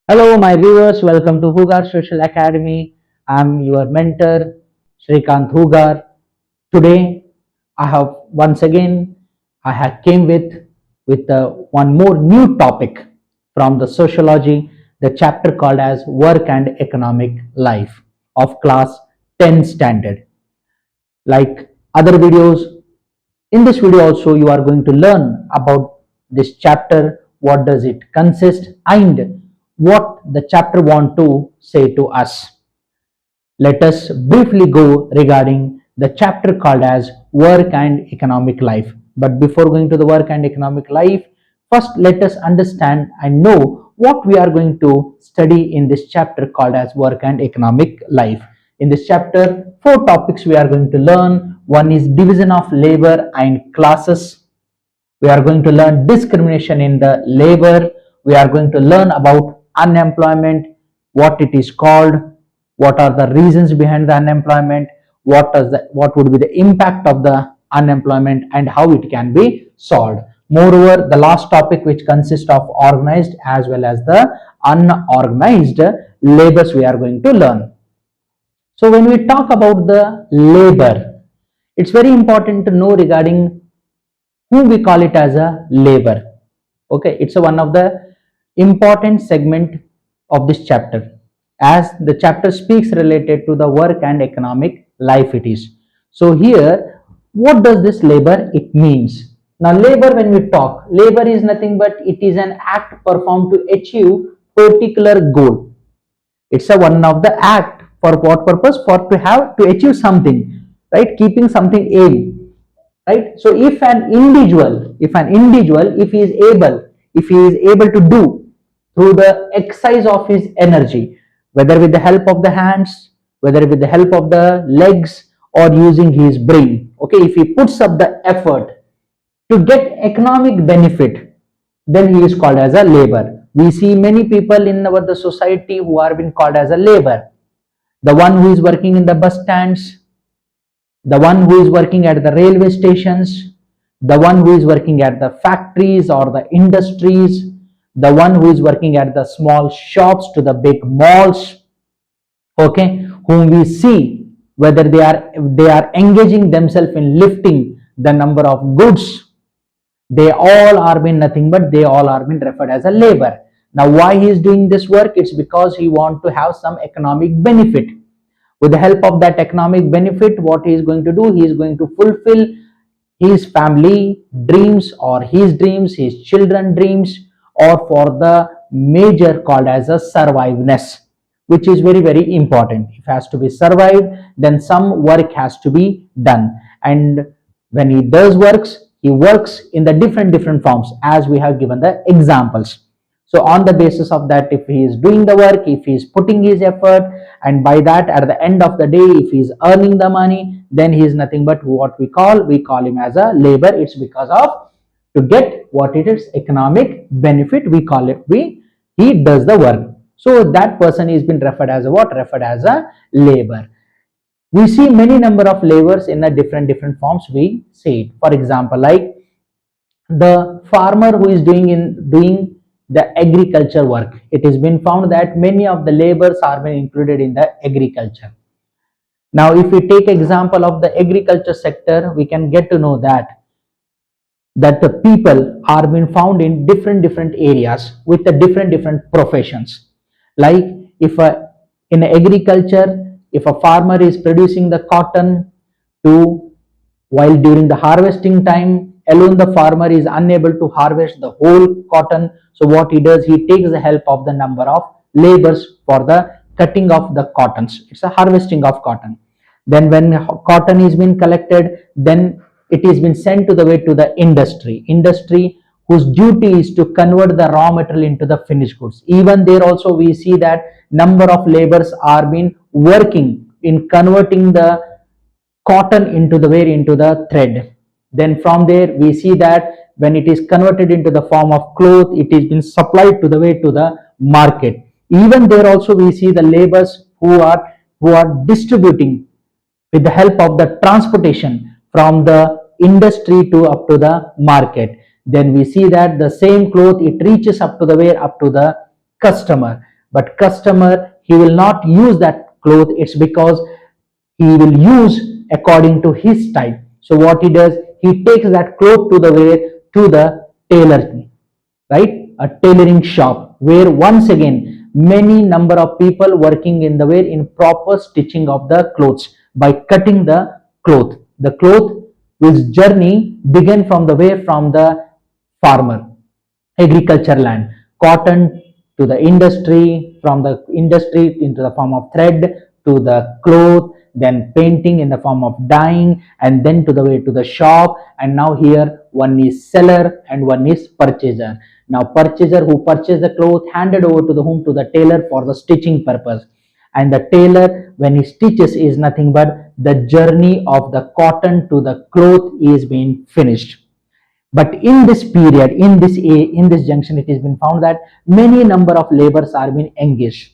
Hello, my viewers. Welcome to Hugar Social Academy. I'm your mentor, Shrikant Hugar. Today, I have once again I have came with one more new topic from the sociology, the chapter called as Work and Economic Life of Class 10 Standard. Like other videos, in this video also you are going to learn about this chapter, what does it consist, and what the chapter want to say to us. Let us briefly go regarding the chapter called as Work and Economic Life. But before going to the work and economic life, first let us understand and know what we are going to study in this chapter called as Work and Economic Life. In this chapter, four topics we are going to learn. One is division of labor and classes. We are going to learn discrimination in the labor. We are going to learn about unemployment, what it is called, what are the reasons behind the unemployment, what would be the impact of the unemployment, and how it can be solved. Moreover, the last topic, which consists of organized as well as the unorganized labors, we are going to learn. So when we talk about the labor, it's very important to know regarding whom we call it as a labor. Okay, it's one of the important segment of this chapter, as the chapter speaks related to the work and economic life it is. So here, what does this labor it means? Now labor, when we talk, labor is nothing but it is an act performed to achieve particular goal. It's a one of the act for what purpose? For to have to achieve something, right? Keeping something aim, right? So if he is able to do through the exercise of his energy, whether with the help of the hands, whether with the help of the legs, or using his brain, okay, if he puts up the effort to get economic benefit, then he is called as a labor. We see many people in our the society who are being called as a labor. The one who is working in the bus stands, the one who is working at the railway stations, the one who is working at the factories or the industries, the one who is working at the small shops to the big malls, okay, whom we see whether they are engaging themselves in lifting the number of goods, they all are being nothing but they all are being referred as a labor. Now why he is doing this work? It's because he want to have some economic benefit. With the help of that economic benefit, what he is going to do, he is going to fulfill his family dreams or his children dreams, or for the major called as a surviveness, which is very very important. If it has to be survived, then some work has to be done. And when he does works, he works in the different forms, as we have given the examples. So on the basis of that, if he is doing the work, if he is putting his effort, and by that at the end of the day, if he is earning the money, then he is nothing but what we call him as a labor. It's because of to get what it is economic benefit, we call it, he does the work. So that person is been referred as a what? Referred as a labor. We see many number of labors in a different forms, we see it. For example, like the farmer who is doing the agriculture work, it has been found that many of the labors are being included in the agriculture. Now if we take example of the agriculture sector, we can get to know that the people are being found in different areas with the different professions. Like if in agriculture, if a farmer is producing the cotton, to while during the harvesting time alone the farmer is unable to harvest the whole cotton, so what he does, he takes the help of the number of laborers for the cutting of the cottons. It's a harvesting of cotton. Then when cotton is being collected, then it is been sent to the way to the industry whose duty is to convert the raw material into the finished goods. Even there also we see that number of laborers are being working in converting the cotton into the thread. Then from there we see that when it is converted into the form of cloth, it is been supplied to the way to the market. Even there also we see the laborers who are distributing with the help of the transportation from the industry to up to the market. Then we see that the same cloth, it reaches up to the customer. but customer, he will not use that cloth. It's because he will use according to his type. So what he does, he takes that cloth to the wear to the tailor, right? A tailoring shop where once again many number of people working in the way in proper stitching of the clothes by cutting the cloth. The cloth whose journey began from the way from the farmer, agriculture land, cotton to the industry, from the industry into the form of thread to the cloth, then painting in the form of dyeing, and then to the way to the shop. And now here one is seller and one is purchaser. Now purchaser who purchased the cloth handed over to the whom, to the tailor for the stitching purpose. And the tailor when he stitches is nothing but the journey of the cotton to the cloth is being finished. But in this period, in this junction, it has been found that many number of laborers are being engaged,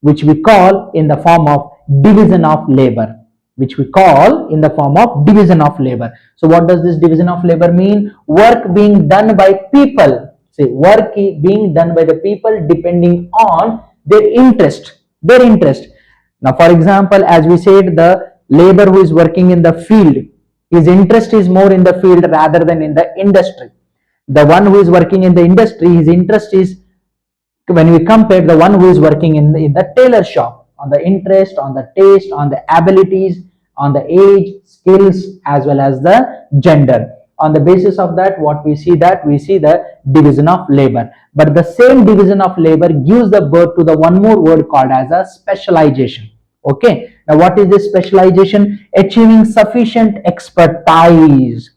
which we call in the form of division of labor, which we call in the form of division of labor. So what does this division of labor mean? Work being done by people. Say work being done by the people depending on their interest. Their interest. Now, for example, as we said, the labor who is working in the field, his interest is more in the field rather than in the industry. The one who is working in the industry, his interest is, when we compare the one who is working in the tailor shop, on the interest, on the taste, on the abilities, on the age, skills, as well as the gender. On the basis of that, what we see, that we see the division of labor. But the same division of labor gives the birth to the one more word called as a specialization. Okay. Now, what is this specialization? Achieving sufficient expertise.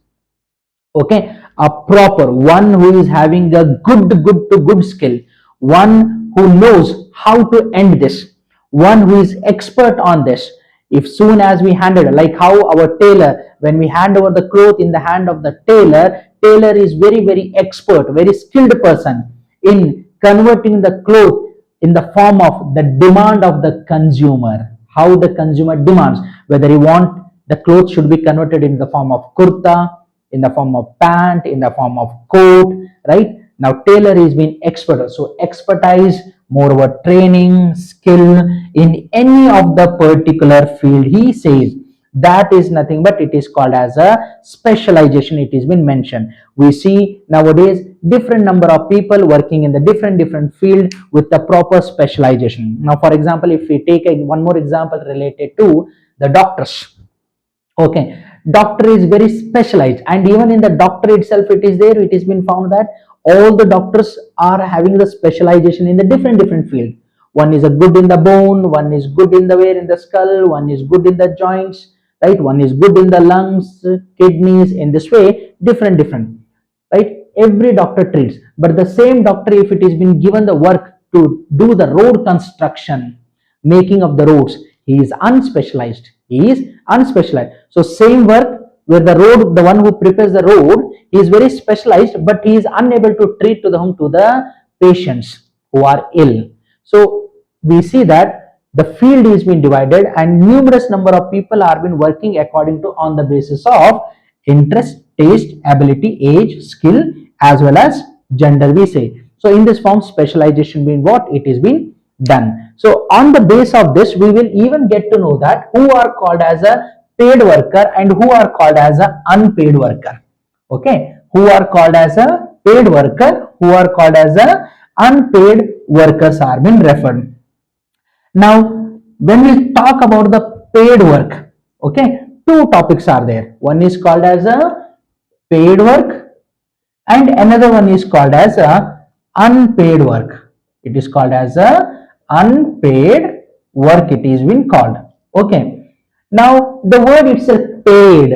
Okay. A proper one who is having a good skill, one who knows how to end this, one who is expert on this. If soon as we handed, like how our tailor, when we hand over the cloth in the hand of the tailor, tailor is very expert, very skilled person in converting the cloth in the form of the demand of the consumer, how the consumer demands, whether he want the clothes should be converted in the form of kurta, in the form of pant, in the form of coat, right? Now tailor is being expert, so expertise, moreover training, skill in any of the particular field, he says, that is nothing but it is called as a specialization. It has been mentioned. We see nowadays different number of people working in the different field with the proper specialization. Now for example, if we take one more example related to the doctors. Okay, doctor is very specialized, and even in the doctor itself it is there, it has been found that all the doctors are having the specialization in the different field. One is a good in the bone, one is good in the where in the skull, one is good in the joints, right? One is good in the lungs, kidneys. In this way, different, right? Every doctor treats, but the same doctor, if it is been given the work to do the road construction, making of the roads, he is unspecialized. He is unspecialized. So same work where the road, the one who prepares the road, he is very specialized, but he is unable to treat to the home to the patients who are ill. So we see that the field is being divided, and numerous number of people are been working according to on the basis of interest, taste, ability, age, skill, as well as gender, we say. So in this form, specialization being what it is being done. So on the base of this, we will even get to know that who are called as a paid worker and who are called as a unpaid worker. Okay, who are called as a paid worker, who are called as a unpaid workers are being referred. Now, when we talk about the paid work, okay, two topics are there. One is called as a paid work, and another one is called as a unpaid work. It is called as a unpaid work. It is been called. Okay. Now the word itself, paid.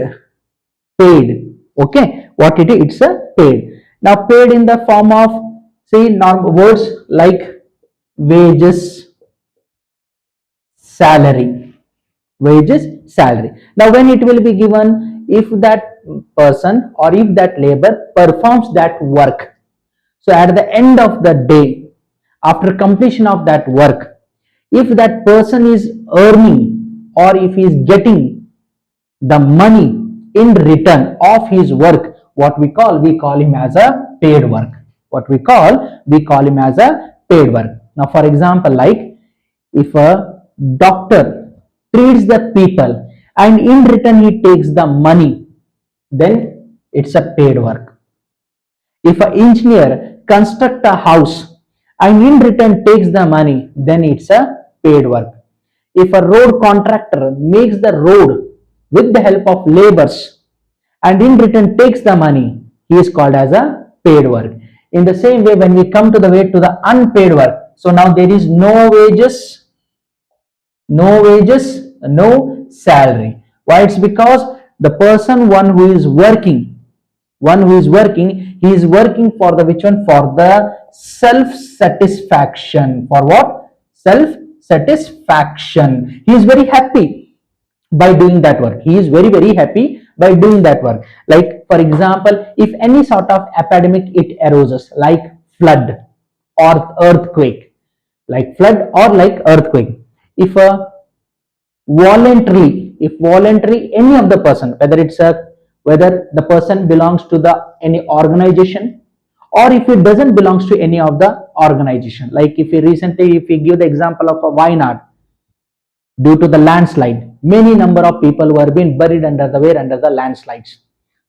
Okay. What it is? It's a paid. Now paid in the form of, say, normal words like wages, salary, wages, salary. Now when it will be given, if that person or if that labor performs that work, so at the end of the day, after completion of that work, if that person is earning or if he is getting the money in return of his work, what we call him as a paid work. What we call him as a paid work. Now, for example, like if a doctor treats the people and in return he takes the money, then it's a paid work. If an engineer constructs a house and in return takes the money, then it's a paid work. If a road contractor makes the road with the help of laborers and in return takes the money, he is called as a paid work. In the same way, when we come to the way to the unpaid work, so now there is no wages, no salary. Why? It's because the person, one who is working, he is working for the which one? For the self satisfaction. For what? Self satisfaction. He is very happy by doing that work. He is very happy by doing that work. Like for example, if any sort of epidemic it arises, like flood or earthquake, like flood or like earthquake, if a if voluntary any of the person, whether the person belongs to the any organization or if it doesn't belongs to any of the organization, like if we give the example of a Wayanad, due to the landslide, many number of people were being buried under the landslides.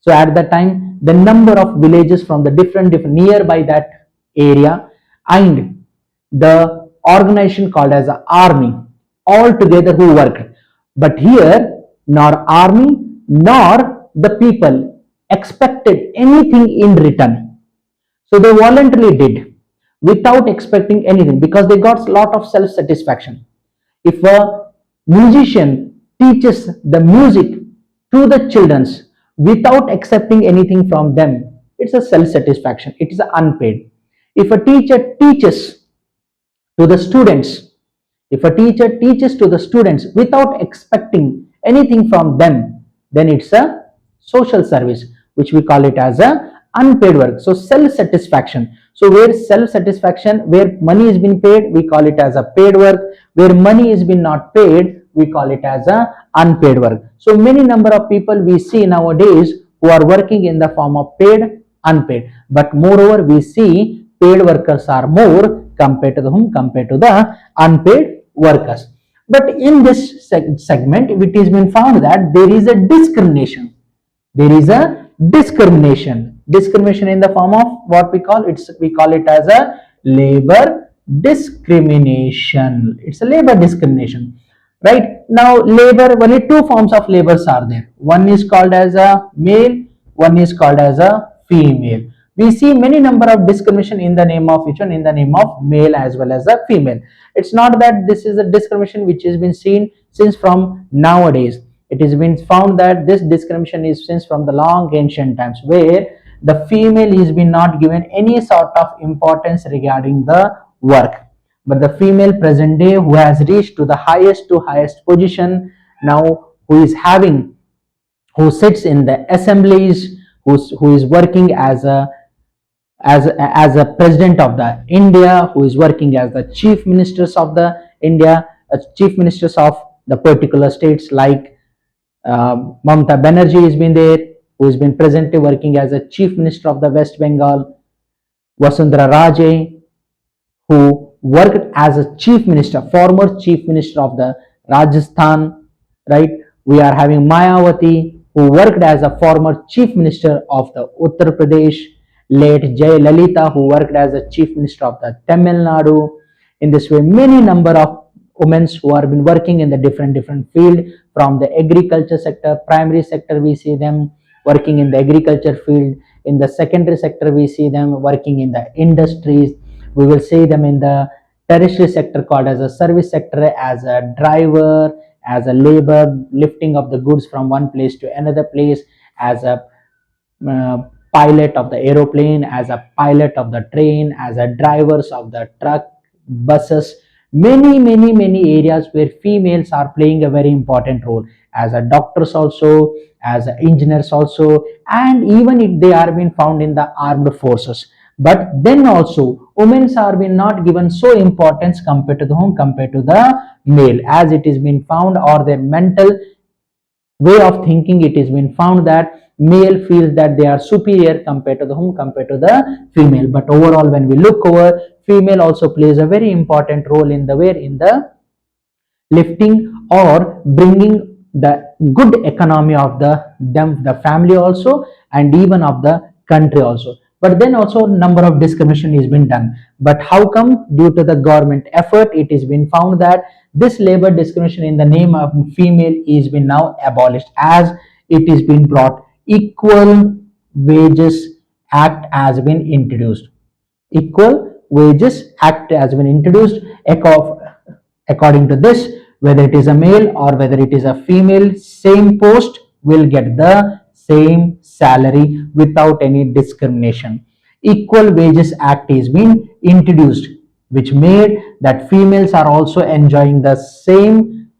So at that time, the number of villages from the different nearby that area and the organization called as the army all together who worked. But here, nor army nor the people expected anything in return. So they voluntarily did without expecting anything because they got a lot of self satisfaction. If a musician teaches the music to the children without accepting anything from them, it's a self satisfaction, it is unpaid. If a teacher teaches to the students, if a teacher teaches to the students without expecting anything from them, then it's a social service, which we call it as a unpaid work. So self satisfaction. So where self satisfaction, where money is being paid, we call it as a paid work. Where money is being not paid, we call it as a unpaid work. So many number of people we see nowadays who are working in the form of paid, unpaid. But moreover, we see paid workers are more compared to the unpaid workers. But in this segment, it has been found that there is a discrimination. There is a discrimination in the form of what we call it as a labor discrimination. It's a labor discrimination. Right now, labor, only two forms of labors are there. One is called as a male, one is called as a female. We see many number of discrimination in the name of which one? In the name of male as well as a female. It's not that this is a discrimination which has been seen since from nowadays. It has been found that this discrimination is since from the long ancient times, where the female has been not given any sort of importance regarding the work. But the female present day who has reached to the highest position now, who sits in the assemblies, who is working as a president of the India, who is working as the chief ministers of the India, chief ministers of the particular states, like Mamata Banerjee has been there, who has been presently working as a chief minister of the West Bengal, Vasundhara Raje, who worked as a chief minister, former chief minister of the Rajasthan, right? We are having Mayawati, who worked as a former chief minister of the Uttar Pradesh, late Jayalalitha, who worked as a chief minister of the Tamil Nadu. In this way, many number of women who have been working in the different field, from the agriculture sector, primary sector, we see them working in the agriculture field. In the secondary sector, we see them working in the industries. We will see them in the tertiary sector called as a service sector, as a driver, as a labor, lifting of the goods from one place to another place, as a pilot of the aeroplane, as a pilot of the train, as a drivers of the truck, buses. Many areas where females are playing a very important role, as a doctors also, as engineers also, and even if they are being found in the armed forces. But then also, women are being not given so importance compared to the male, as it is been found, or their mental way of thinking, it has been found that male feels that they are superior compared to the whom, compared to the female. But overall, when we look over, female also plays a very important role in the where, in the lifting or bringing the good economy of the family also, and even of the country also. But then also number of discrimination is been done. But how come? Due to the government effort, it is been found that this labor discrimination in the name of female is been now abolished, as it is been brought. Equal wages act has been introduced. Equal wages act has been introduced. According to this, whether it is a male or whether it is a female, same post will get the same salary without any discrimination. Equal wages act is being introduced, which made that females are also enjoying the same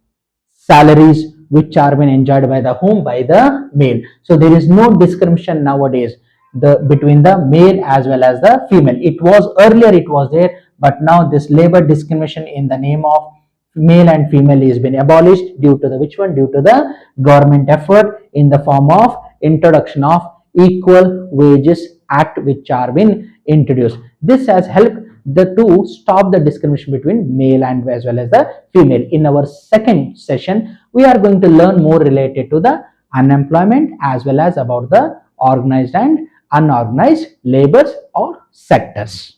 salaries which are being enjoyed by the whom, by the male. So there is no discrimination nowadays, the between the male as well as the female. It was earlier, it was there, but now this labor discrimination in the name of male and female is been abolished due to the which one, due to the government effort in the form of introduction of equal wages act, which are been introduced. This has helped the to stop the discrimination between male and as well as the female. In our second session, we are going to learn more related to the unemployment as well as about the organized and unorganized labors or sectors.